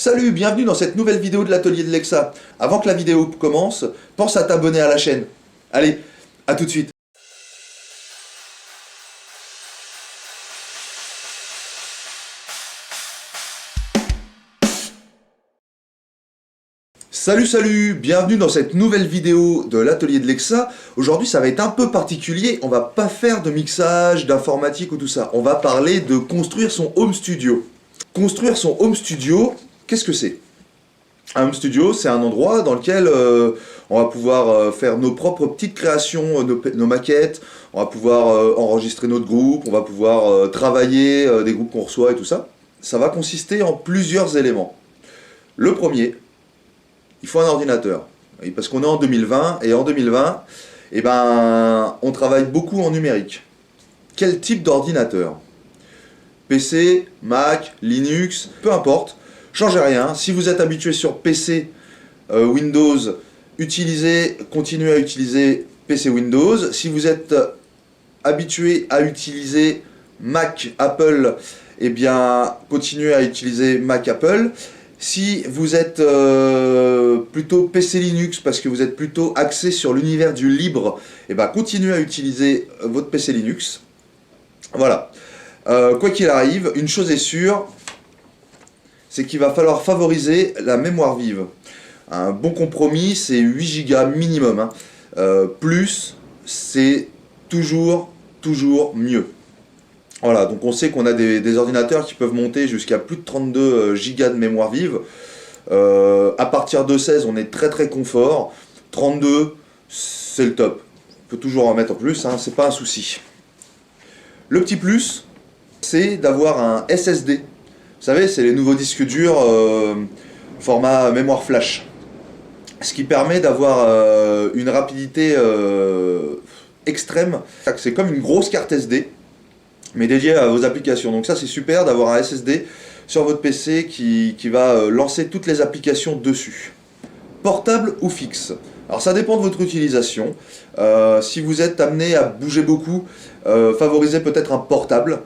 Salut, bienvenue dans cette nouvelle vidéo de l'atelier de Lexa. Avant que la vidéo commence, pense à t'abonner à la chaîne. Allez, à tout de suite. Salut, bienvenue dans cette nouvelle vidéo de l'atelier de Lexa. Aujourd'hui ça va être un peu particulier, on va pas faire de mixage, d'informatique ou tout ça. On va parler de construire son home studio. Construire son home studio, qu'est-ce que c'est? Un home studio, c'est un endroit dans lequel on va pouvoir faire nos propres petites créations, nos maquettes, on va pouvoir enregistrer notre groupe, on va pouvoir travailler des groupes qu'on reçoit et tout ça. Ça va consister en plusieurs éléments. Le premier, il faut un ordinateur. Parce qu'on est en 2020, et en 2020, eh ben, on travaille beaucoup en numérique. Quel type d'ordinateur? PC, Mac, Linux, peu importe. Changez rien, si vous êtes habitué sur PC, Windows, continuez à utiliser PC Windows. Si vous êtes habitué à utiliser Mac Apple, eh bien continuez à utiliser Mac Apple. Si vous êtes plutôt PC Linux parce que vous êtes plutôt axé sur l'univers du libre, eh bien continuez à utiliser votre PC Linux. Voilà. Quoi qu'il arrive, une chose est sûre, c'est qu'il va falloir favoriser la mémoire vive. Un bon compromis, c'est 8 Go minimum. Plus, c'est toujours mieux. Voilà, donc on sait qu'on a des ordinateurs qui peuvent monter jusqu'à plus de 32 Go de mémoire vive. À partir de 16, on est très confort. 32, c'est le top. On peut toujours en mettre en plus, hein, c'est pas un souci. Le petit plus, c'est d'avoir un SSD. Vous savez, c'est les nouveaux disques durs format mémoire flash. Ce qui permet d'avoir une rapidité extrême. C'est comme une grosse carte SD, mais dédiée à vos applications. Donc ça, c'est super d'avoir un SSD sur votre PC qui va lancer toutes les applications dessus. Portable ou fixe? Alors ça dépend de votre utilisation. Si vous êtes amené à bouger beaucoup, favorisez peut-être un portable.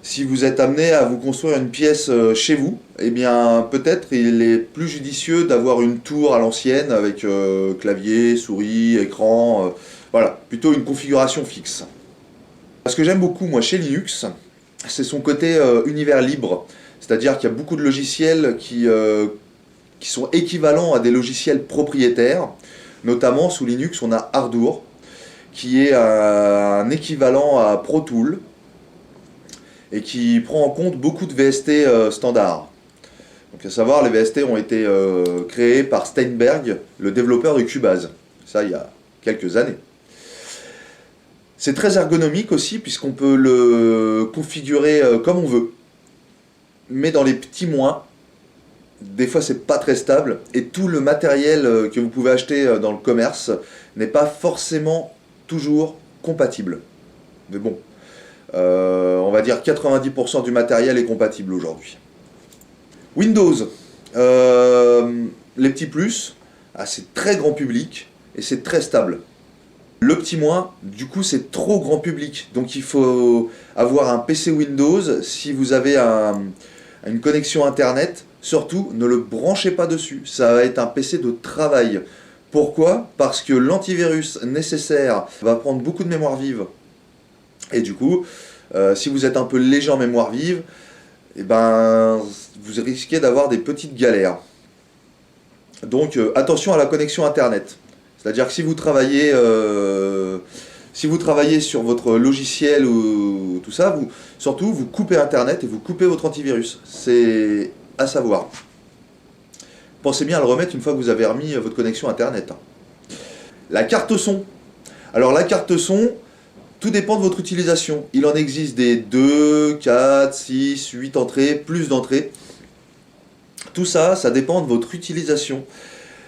Si vous êtes amené à vous construire une pièce chez vous, eh bien peut-être il est plus judicieux d'avoir une tour à l'ancienne avec clavier, souris, écran, voilà, plutôt une configuration fixe. Ce que j'aime beaucoup moi chez Linux, c'est son côté univers libre, c'est-à-dire qu'il y a beaucoup de logiciels qui sont équivalents à des logiciels propriétaires, notamment sous Linux on a Ardour, qui est un équivalent à Pro Tools, et qui prend en compte beaucoup de VST standards. Donc à savoir, les VST ont été créés par Steinberg, le développeur de Cubase. Ça, il y a quelques années. C'est très ergonomique aussi, puisqu'on peut le configurer comme on veut. Mais dans les petits moins, des fois c'est pas très stable, et tout le matériel que vous pouvez acheter dans le commerce n'est pas forcément toujours compatible. Mais bon, on va dire 90% du matériel est compatible aujourd'hui. Windows, les petits plus, c'est très grand public et c'est très stable. Le petit moins, du coup c'est trop grand public, donc il faut avoir un PC Windows. Si vous avez une connexion internet, surtout ne le branchez pas dessus, ça va être un PC de travail. Pourquoi? Parce que l'antivirus nécessaire va prendre beaucoup de mémoire vive. Et du coup, si vous êtes un peu léger en mémoire vive, eh ben, vous risquez d'avoir des petites galères. Donc attention à la connexion internet. C'est-à-dire que si vous travaillez sur votre logiciel ou tout ça, surtout vous coupez internet et vous coupez votre antivirus. C'est à savoir. Pensez bien à le remettre une fois que vous avez remis votre connexion internet. La carte son. Alors la carte son, tout dépend de votre utilisation. Il en existe des 2, 4, 6, 8 entrées, plus d'entrées. Tout ça, ça dépend de votre utilisation.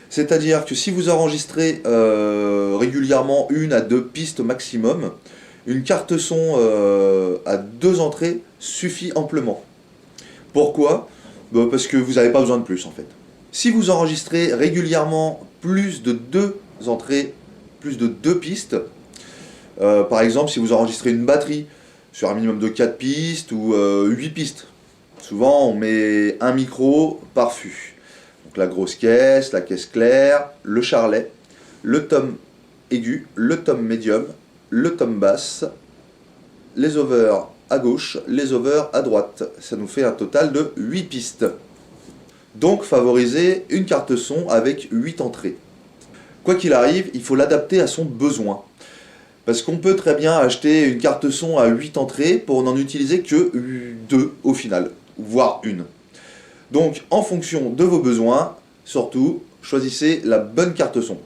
C'est-à-dire que si vous enregistrez régulièrement 1 à 2 pistes maximum, une carte son à 2 entrées suffit amplement. Pourquoi? Parce que vous n'avez pas besoin de plus en fait. Si vous enregistrez régulièrement plus de 2 entrées, plus de 2 pistes, par exemple, si vous enregistrez une batterie sur un minimum de 4 pistes ou 8 pistes, souvent on met un micro par fût. Donc la grosse caisse, la caisse claire, le charlet, le tom aigu, le tom médium, le tom basse, les overs à gauche, les overs à droite. Ça nous fait un total de 8 pistes. Donc favoriser une carte son avec 8 entrées. Quoi qu'il arrive, il faut l'adapter à son besoin. Parce qu'on peut très bien acheter une carte son à 8 entrées pour n'en utiliser que 2 au final, voire une. Donc en fonction de vos besoins, surtout, choisissez la bonne carte son.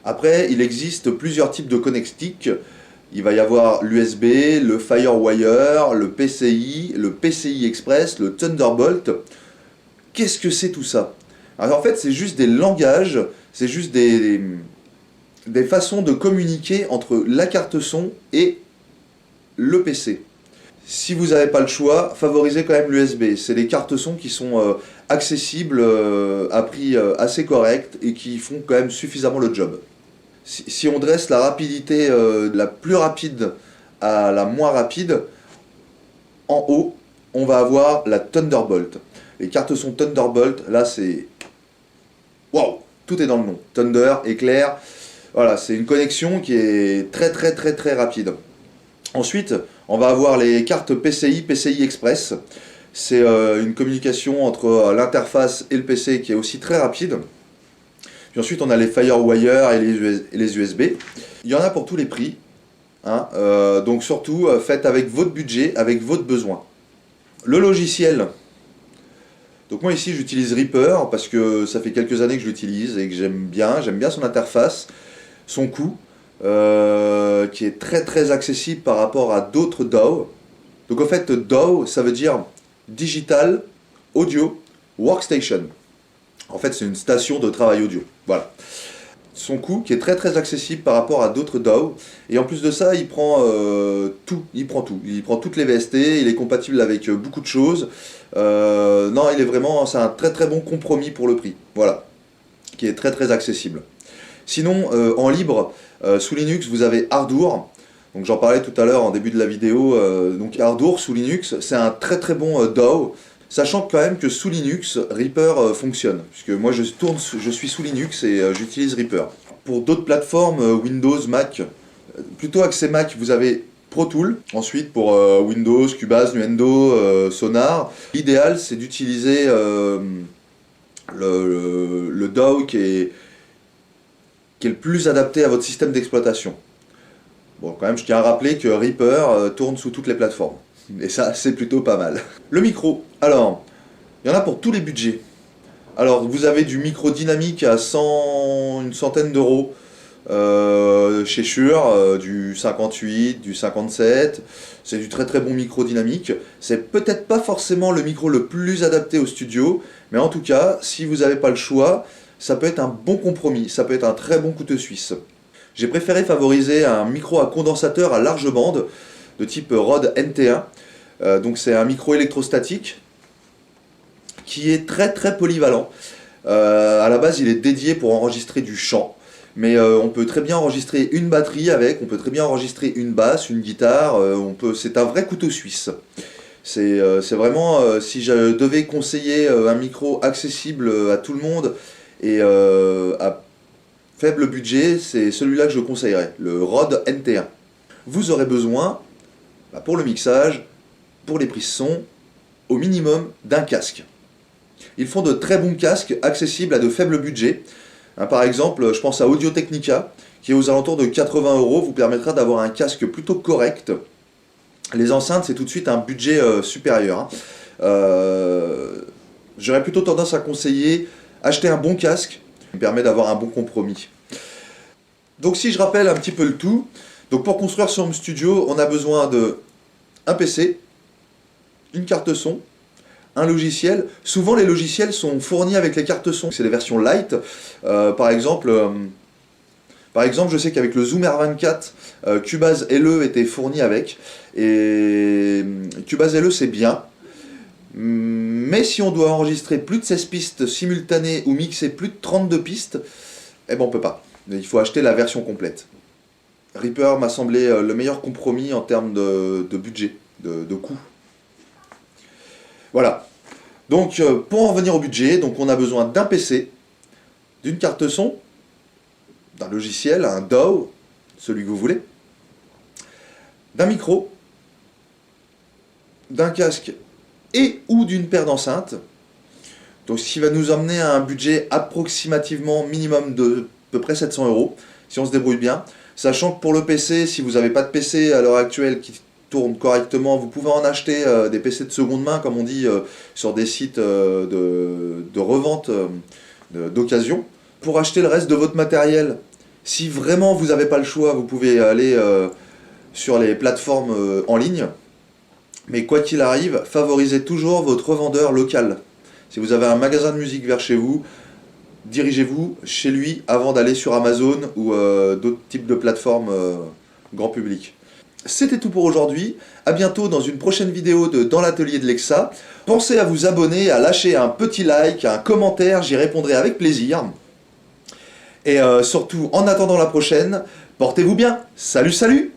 Après, il existe plusieurs types de connectiques. Il va y avoir l'USB, le FireWire, le PCI, le PCI Express, le Thunderbolt. Qu'est-ce que c'est tout ça? Alors en fait, c'est juste des langages, c'est juste des façons de communiquer entre la carte son et le PC. Si vous n'avez pas le choix, favorisez quand même l'USB. C'est des cartes son qui sont accessibles à prix assez correct et qui font quand même suffisamment le job. Si on dresse la rapidité de la plus rapide à la moins rapide, en haut, on va avoir la Thunderbolt. Les cartes son Thunderbolt, là c'est... Waouh! Tout est dans le nom. Thunder, éclair, voilà, c'est une connexion qui est très rapide. Ensuite, on va avoir les cartes PCI, PCI Express. C'est une communication entre l'interface et le PC qui est aussi très rapide. Puis ensuite, on a les FireWire et les USB. Il y en a pour tous les prix. Hein, donc surtout, faites avec votre budget, avec votre besoin. Le logiciel. Donc moi ici, j'utilise Reaper parce que ça fait quelques années que je l'utilise et que j'aime bien son interface, son coût, qui est très accessible par rapport à d'autres DAW. Donc en fait, DAW, ça veut dire Digital Audio Workstation. En fait, c'est une station de travail audio. Voilà. Son coût qui est très accessible par rapport à d'autres DAW. Et en plus de ça, il prend tout. Il prend tout. Il prend toutes les VST. Il est compatible avec beaucoup de choses. Non, il est vraiment... C'est un très bon compromis pour le prix. Voilà. Qui est très accessible. Sinon, en libre, sous Linux, vous avez Ardour. Donc j'en parlais tout à l'heure en début de la vidéo. Donc Ardour sous Linux, c'est un très bon DAW. Sachant quand même que sous Linux, Reaper fonctionne. Puisque moi je suis sous Linux et j'utilise Reaper. Pour d'autres plateformes, Windows, Mac, plutôt accès Mac, vous avez Pro Tools. Ensuite pour Windows, Cubase, Nuendo, Sonar. L'idéal c'est d'utiliser le DAW qui est le plus adapté à votre système d'exploitation. Bon, quand même, je tiens à rappeler que Reaper tourne sous toutes les plateformes. Et ça, c'est plutôt pas mal. Le micro. Alors, il y en a pour tous les budgets. Alors, vous avez du micro dynamique à une centaine d'euros chez Shure, du 58, du 57. C'est du très bon micro dynamique. C'est peut-être pas forcément le micro le plus adapté au studio, mais en tout cas, si vous n'avez pas le choix, ça peut être un bon compromis. Ça peut être un très bon couteau suisse. J'ai préféré favoriser un micro à condensateur à large bande de type Rode NT1. Donc c'est un micro électrostatique qui est très polyvalent. À la base, il est dédié pour enregistrer du chant, mais on peut très bien enregistrer une batterie avec, on peut très bien enregistrer une basse, une guitare. C'est un vrai couteau suisse. C'est vraiment, si je devais conseiller un micro accessible à tout le monde et à faible budget, c'est celui-là que je conseillerais, le Rode NT1. Vous aurez besoin, pour le mixage, pour les prises son, au minimum d'un casque. Ils font de très bons casques accessibles à de faibles budgets. Par exemple, je pense à Audio Technica, qui est aux alentours de 80 €, vous permettra d'avoir un casque plutôt correct. Les enceintes, c'est tout de suite un budget supérieur. J'aurais plutôt tendance à conseiller acheter un bon casque, qui permet d'avoir un bon compromis. Donc si je rappelle un petit peu le tout, donc pour construire son home studio, on a besoin de un PC, une carte son, un logiciel. Souvent les logiciels sont fournis avec les cartes son, c'est les versions light. Par exemple, je sais qu'avec le Zoom R24, Cubase LE était fourni avec, et Cubase LE c'est bien. Mais si on doit enregistrer plus de 16 pistes simultanées ou mixer plus de 32 pistes, eh ben on peut pas. Il faut acheter la version complète. Reaper m'a semblé le meilleur compromis en termes de budget, de coût. Voilà. Donc pour en revenir au budget, donc on a besoin d'un PC, d'une carte son, d'un logiciel, un DAW, celui que vous voulez, d'un micro, d'un casque et ou d'une paire d'enceintes. Donc ce qui va nous emmener à un budget approximativement minimum de à peu près 700 euros, si on se débrouille bien. Sachant que pour le PC, si vous n'avez pas de PC à l'heure actuelle qui tourne correctement, vous pouvez en acheter des PC de seconde main, comme on dit, sur des sites de revente d'occasion. Pour acheter le reste de votre matériel, si vraiment vous n'avez pas le choix, vous pouvez aller sur les plateformes en ligne. Mais quoi qu'il arrive, favorisez toujours votre revendeur local. Si vous avez un magasin de musique vers chez vous, dirigez-vous chez lui avant d'aller sur Amazon ou d'autres types de plateformes grand public. C'était tout pour aujourd'hui. À bientôt dans une prochaine vidéo de Dans l'atelier de Lexa. Pensez à vous abonner, à lâcher un petit like, un commentaire, j'y répondrai avec plaisir. Et surtout, en attendant la prochaine, portez-vous bien. Salut, salut!